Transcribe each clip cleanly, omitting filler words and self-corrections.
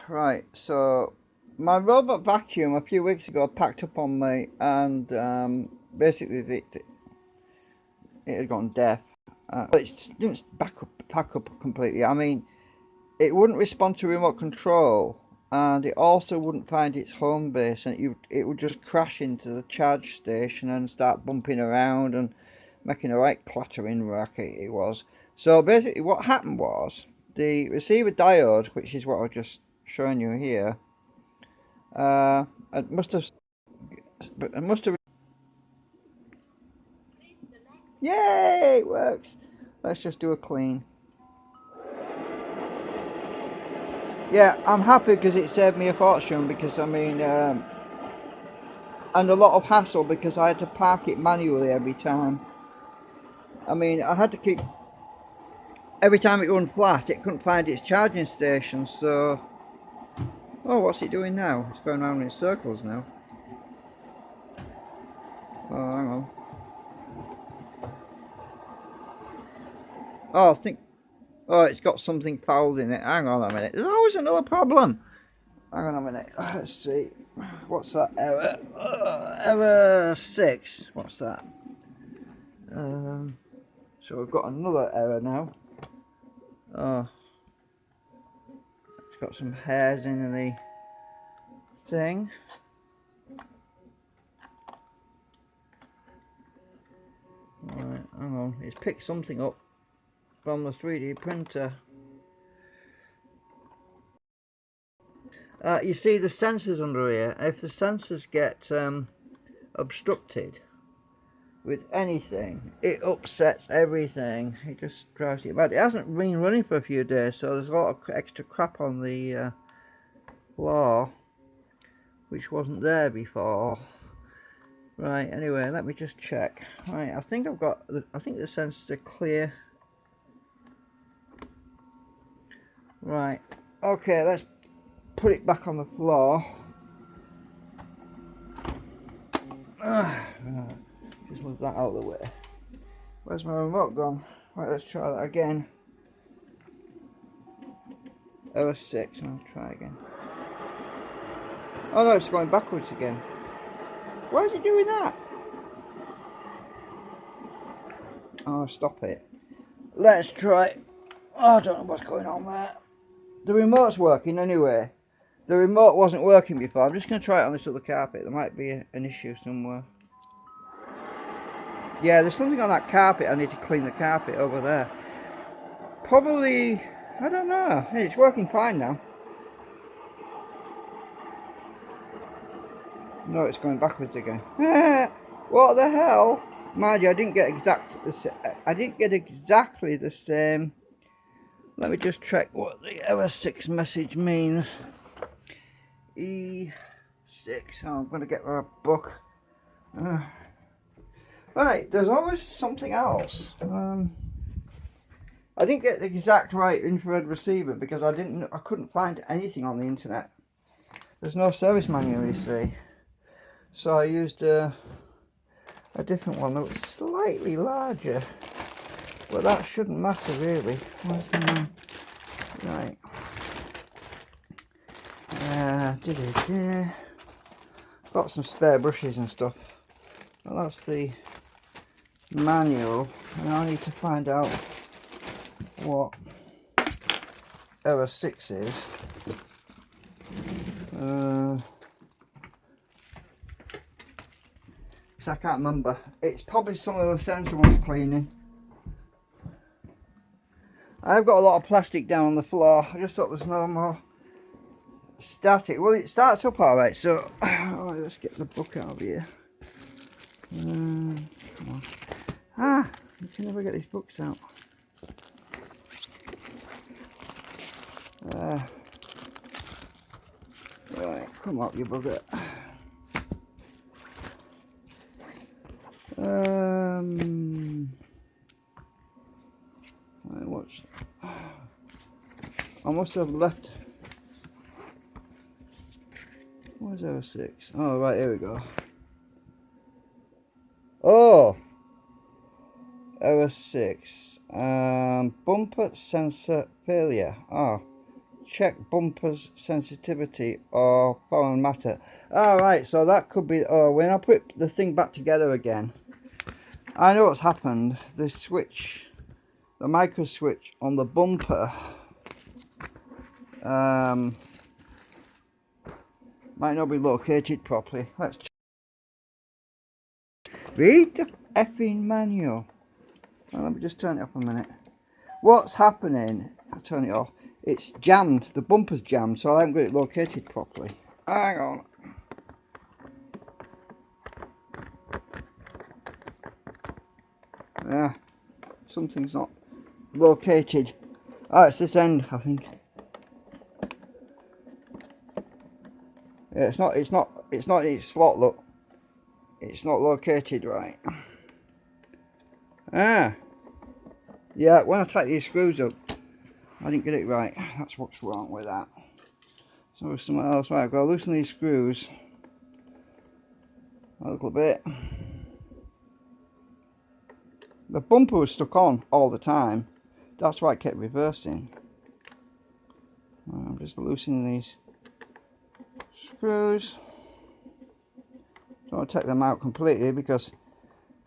Right, so my robot vacuum a few weeks ago packed up on me, and basically it had gone deaf. Well, it didn't pack up completely. I mean, it wouldn't respond to remote control, and it also wouldn't find its home base, and it would just crash into the charge station and start bumping around and making a right clattering racket it was. So basically what happened was the receiver diode, which is what I've just showing you here, it must have, yay, it works. Let's just do a clean. Yeah, I'm happy because it saved me a fortune, because I mean, and a lot of hassle because I had to park it manually every time. I mean, I had to keep, every time it went flat, it couldn't find its charging station, so... Oh, what's it doing now? It's going around in circles now. Oh, hang on. Oh, I think... Oh, it's got something fouled in it. Hang on a minute. There's always another problem. Hang on a minute. Let's see. What's that error? Error 6. What's that? So we've got another error now. Oh, it's got some hairs in the thing. Right, hang on. It's picked something up from the 3D printer. You see the sensors under here. If the sensors get obstructed with anything, it upsets everything. It just drives it mad. It hasn't been running for a few days, so there's a lot of extra crap on the floor which wasn't there before. Right, anyway, let me just check. Right, I think I've got I think the sensors are clear. Right, okay, let's put it back on the floor. Just move that out of the way. Where's my remote gone? Right, let's try that again. Error 6, I'll try again. Oh no, it's going backwards again. Why is it doing that? Oh, stop it. Let's try. Oh, I don't know what's going on there. The remote's working anyway. The remote wasn't working before. I'm just going to try it on this other carpet. There might be an issue somewhere. Yeah, there's something on that carpet. I need to clean the carpet over there. Probably, I don't know. Hey, it's working fine now. No, it's going backwards again. What the hell? Mind you, I didn't get exactly the same. Let me just check what the error 6 message means. E6. Oh, I'm going to get a book. Right, there's always something else. I didn't get the exact right infrared receiver because I couldn't find anything on the internet. There's no service manual, you see. So I used a different one that was slightly larger, but that shouldn't matter really. Where's the one? Right. Got some spare brushes and stuff. Well, that's the manual, and I need to find out what error 6 is. I can't remember. It's probably some of the sensor ones cleaning. I've got a lot of plastic down on the floor. I just thought there's no more static. Well, it starts up alright, so right, let's get the book out of here. Come on. Ah, you can never get these books out. Right, come up, you bugger. I must have left. Where's error 6? Oh, right, here we go. Oh, error 6. Bumper sensor failure. Oh, check bumper's sensitivity or foreign matter. Alright, so that could be, when I put the thing back together again, I know what's happened. The switch, the micro switch on the bumper might not be located properly. Let's read the effing manual. Well, let me just turn it off a minute. What's happening? I'll turn it off. It's jammed. The bumper's jammed, so I haven't got it located properly. Hang on. Yeah, something's not located. Oh, it's this end, I think. Yeah, it's not in its slot, look. It's not located right. Ah. Yeah, when I tighten these screws up, I didn't get it right. That's what's wrong with that. So something else. Right, I've got to loosen these screws a little bit. The bumper was stuck on all the time. That's why it kept reversing. I'm just loosening these screws. Don't want to take them out completely because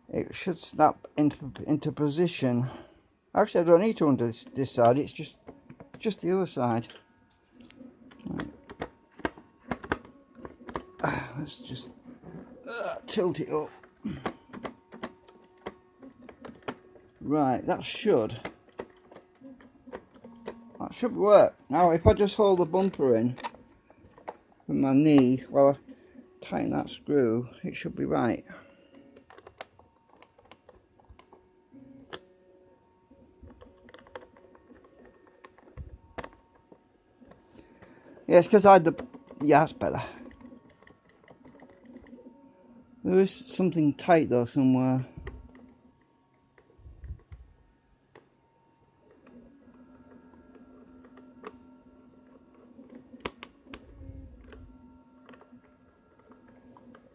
it should snap into position. Actually, I don't need to on this side. It's just the other side. Right. Let's just tilt it up. Right, that should work. Now, if I just hold the bumper in with my knee while I tighten that screw, it should be right. Yes, because I had the... Yeah, that's better. There is something tight though somewhere.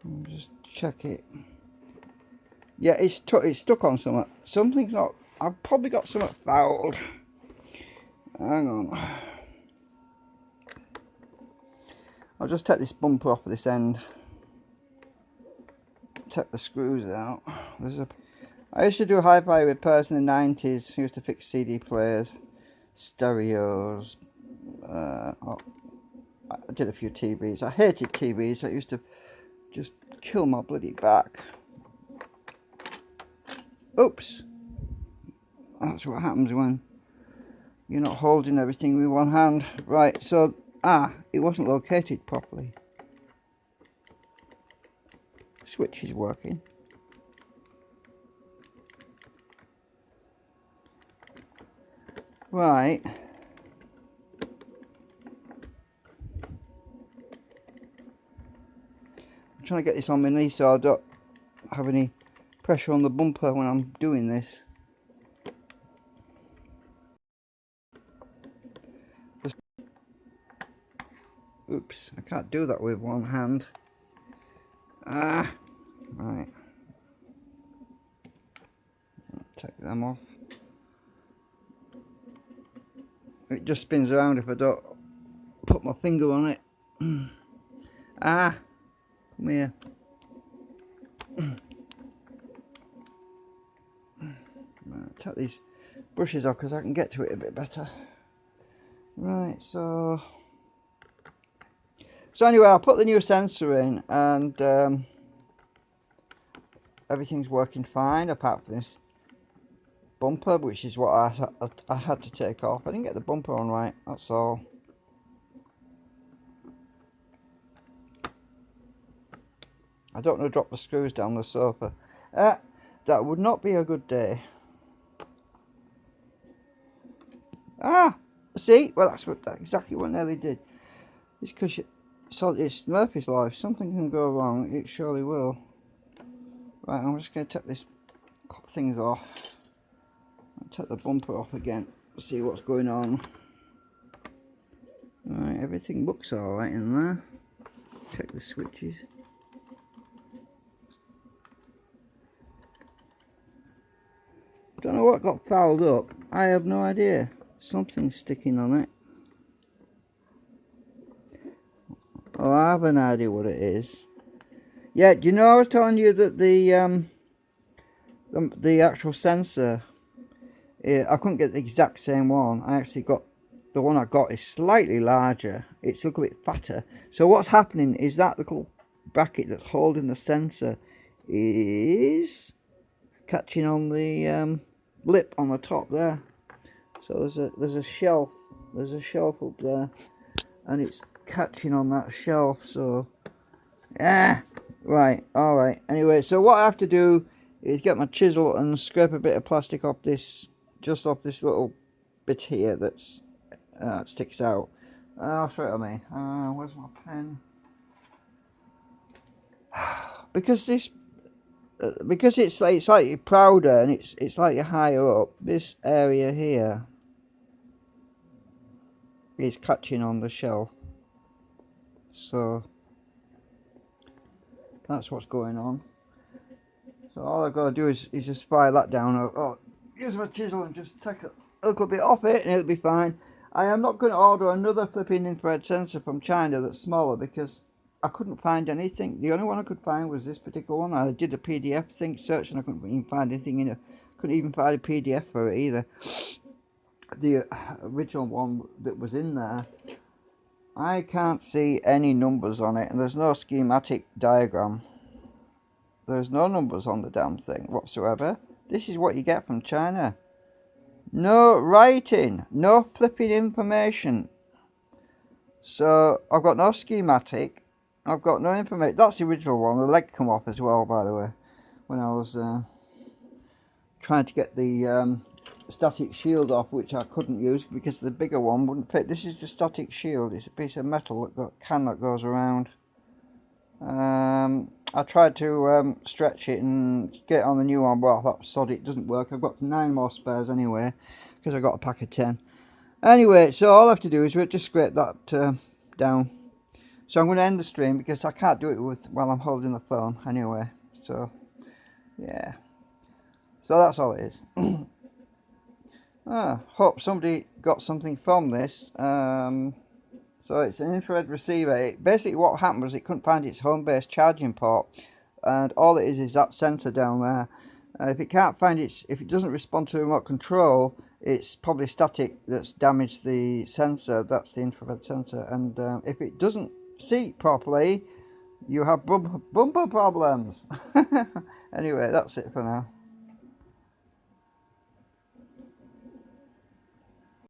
I'll just check it. Yeah, it's stuck on something. Something's not... I've probably got something fouled. Hang on. I'll just take this bumper off of this end. Take the screws out. I used to do hi-fi repairs in the 90s. I used to fix CD players, stereos. I did a few TVs. I hated TVs. I used to just kill my bloody back. Oops. That's what happens when you're not holding everything with one hand. Right, so, it wasn't located properly. Switch is working. Right. I'm trying to get this on my knee so I don't have any pressure on the bumper when I'm doing this. Oops, I can't do that with one hand. Right. Take them off. It just spins around if I don't put my finger on it. Come here. Right, take these brushes off because I can get to it a bit better. Right, so anyway, I'll put the new sensor in and everything's working fine apart from this bumper, which is what I had to take off. I didn't get the bumper on right, that's all. I don't want to drop the screws down the sofa. That would not be a good day. See? Well, that's exactly what Nelly did. It's because it's Murphy's Law. If something can go wrong, it surely will. Right, I'm just going to take this things off. I'll take the bumper off again. See what's going on. Right, everything looks alright in there. Check the switches. Don't know what got fouled up. I have no idea. Something's sticking on it. Right, I'm just going to take this thing off. I'll take the bumper off again. See what's going on. Right, everything looks alright in there. Check the switches. Don't know what got fouled up. I have no idea. Something's sticking on it. Oh, I have an idea what it is. Yeah, do you know I was telling you that the actual sensor, I couldn't get the exact same one. I actually got, the one I got is slightly larger. It's a little bit fatter. So what's happening is that little bracket that's holding the sensor is catching on the lip on the top there. So there's a shelf up there, and it's catching on that shelf. So right, all right. Anyway, so what I have to do is get my chisel and scrape a bit of plastic off this, just off this little bit here that's sticks out. I'll show you what I mean. Where's my pen? Because this, because it's slightly prouder and it's slightly higher up. This area here is catching on the shelf, so that's what's going on. So all I've got to do is just fire that down. Or use my chisel and just take a little bit off it, and it'll be fine. I am not going to order another flipping infrared sensor from China that's smaller, because I couldn't find anything. The only one I could find was this particular one. I did a PDF thing search and I couldn't even find anything in it. Couldn't even find a PDF for it either. The original one that was in there, I can't see any numbers on it, and there's no schematic diagram. There's no numbers on the damn thing whatsoever. This is what you get from China. No writing, no flipping information. So I've got no schematic, I've got no information. That's the original one. The leg come off as well, by the way, when I was trying to get the static shield off, which I couldn't use because the bigger one wouldn't fit. This is the static shield. It's a piece of metal that that goes around. I tried to stretch it and get it on the new one, but I thought, sod it, doesn't work. I've got 9 more spares anyway, because I got a pack of 10. Anyway, so all I have to do is just scrape that down. So I'm going to end the stream because I can't do it while I'm holding the phone anyway. So yeah, so that's all it is. Hope somebody got something from this. So it's an infrared receiver. Basically what happened was it couldn't find its home base charging port, and all it is that sensor down there. If it can't find if it doesn't respond to remote control, it's probably static that's damaged the sensor. That's the infrared sensor. And if it doesn't seat properly, you have bumper problems. Anyway, that's it for now.